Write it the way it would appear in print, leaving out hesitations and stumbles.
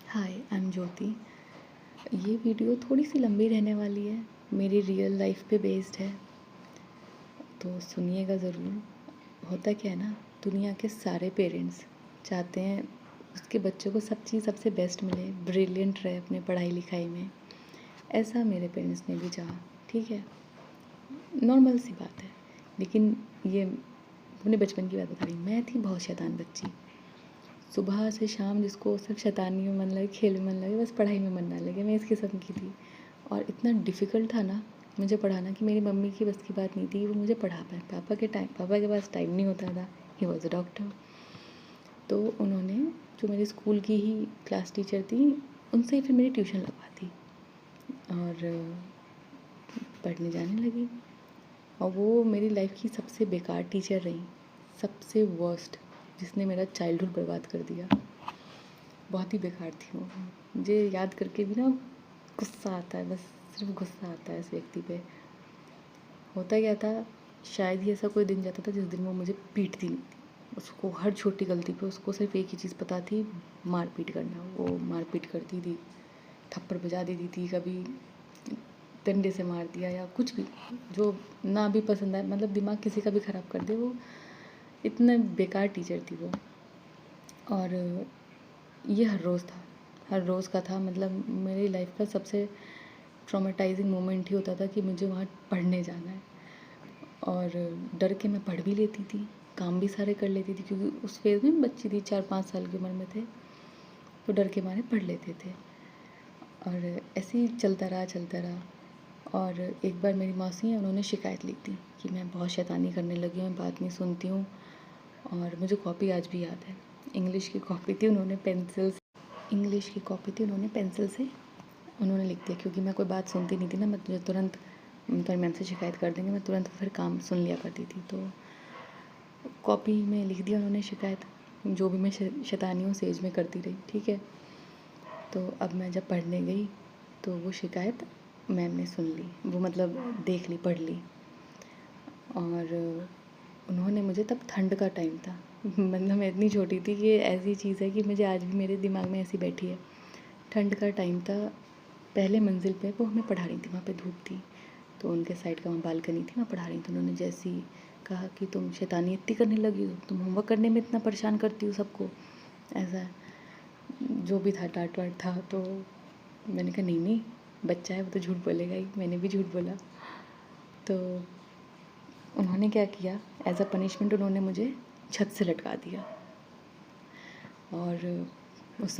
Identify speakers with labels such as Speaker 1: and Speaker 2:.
Speaker 1: Hi, I am ज्योति। ये video थोड़ी सी लंबी रहने वाली है, मेरी रियल लाइफ पे बेस्ड है, तो सुनिएगा ज़रूर। होता क्या है ना, दुनिया के सारे पेरेंट्स चाहते हैं उसके बच्चों को सब चीज़ सबसे बेस्ट मिले, ब्रिलियंट रहे अपने पढ़ाई लिखाई में। ऐसा मेरे पेरेंट्स ने भी चाहा, ठीक है, नॉर्मल सी बात है। लेकिन ये अपने बचपन की बात बता रही, मैं थी बहुत शैतान बच्ची। सुबह से शाम जिसको सिर्फ शैतानी में मन लगे, खेल में मन लगे, बस पढ़ाई में मन ना लगे, मैं इस किस्म की थी। और इतना डिफ़िकल्ट था ना मुझे पढ़ाना कि मेरी मम्मी की बस की बात नहीं थी कि वो मुझे पढ़ा पाए। पापा के पास टाइम नहीं होता था, ही वॉज अ डॉक्टर। तो उन्होंने, जो मेरे स्कूल की ही क्लास टीचर थी, उनसे ही फिर मेरी ट्यूशन लगवा दी और पढ़ने जाने लगी। और वो मेरी लाइफ की सबसे बेकार टीचर रही, सबसे वर्स्ट, जिसने मेरा चाइल्डहुड बर्बाद कर दिया। बहुत ही बेकार थी वो। मुझे याद करके भी ना गुस्सा आता है, बस सिर्फ गुस्सा आता है इस व्यक्ति पे। होता क्या था, शायद ही ऐसा कोई दिन जाता था जिस दिन वो मुझे पीटती नहीं थी। उसको हर छोटी गलती पे उसको सिर्फ एक ही चीज़ पता थी, मारपीट करना। वो मारपीट करती थी, थप्पड़ बजा देती थी, कभी डंडे से मार दिया या कुछ भी, जो ना भी पसंद आए, मतलब दिमाग किसी का भी ख़राब कर दे। वो इतना बेकार टीचर थी वो। और ये हर रोज़ था, हर रोज़ का था। मतलब मेरी लाइफ का सबसे ट्रॉमेटाइजिंग मोमेंट ही होता था कि मुझे वहाँ पढ़ने जाना है। और डर के मैं पढ़ भी लेती थी, काम भी सारे कर लेती थी, क्योंकि उस फेज़ में बच्ची थी, 4-5 साल की उम्र में थे, तो डर के मारे पढ़ लेते थे। और ऐसे ही चलता रहा। और एक बार मेरी मौसी हैं, उन्होंने शिकायत ली थी कि मैं बहुत शैतानी करने लगी हूँ, बात नहीं सुनती हूँ। और मुझे कॉपी आज भी याद है, इंग्लिश की कॉपी थी, उन्होंने पेंसिल से उन्होंने लिख दिया, क्योंकि मैं कोई बात सुनती नहीं थी ना, मैं तुझे तुरंत तुम्हारी मैम से शिकायत कर देंगे, मैं तुरंत फिर काम सुन लिया करती थी। तो कॉपी में लिख दिया उन्होंने शिकायत, जो भी मैं शैतानियों सेज में करती रही, ठीक है। तो अब मैं जब पढ़ने गई तो वो शिकायत मैम ने सुन ली, वो मतलब देख ली, पढ़ ली। और उन्होंने मुझे, तब ठंड का टाइम था, मतलब मैं इतनी छोटी थी कि ऐसी चीज़ है कि मुझे आज भी मेरे दिमाग में ऐसी बैठी है। ठंड का टाइम था, पहले मंजिल पे वो हमें पढ़ा रही थी, वहाँ पे धूप थी, तो उनके साइड का वहाँ बालकनी थी, वहाँ पढ़ा रही थी। उन्होंने जैसे ही कहा कि तुम शैतानी इतनी करने लगी हो, तुम होमवर्क करने में इतना परेशान करती हो सबको, ऐसा जो भी था, डांट वाट था। तो मैंने कहा नहीं, बच्चा है, वो तो झूठ बोलेगा ही। मैंने भी झूठ बोला। तो उन्होंने क्या किया, एज अ पनिशमेंट उन्होंने मुझे छत से लटका दिया। और उस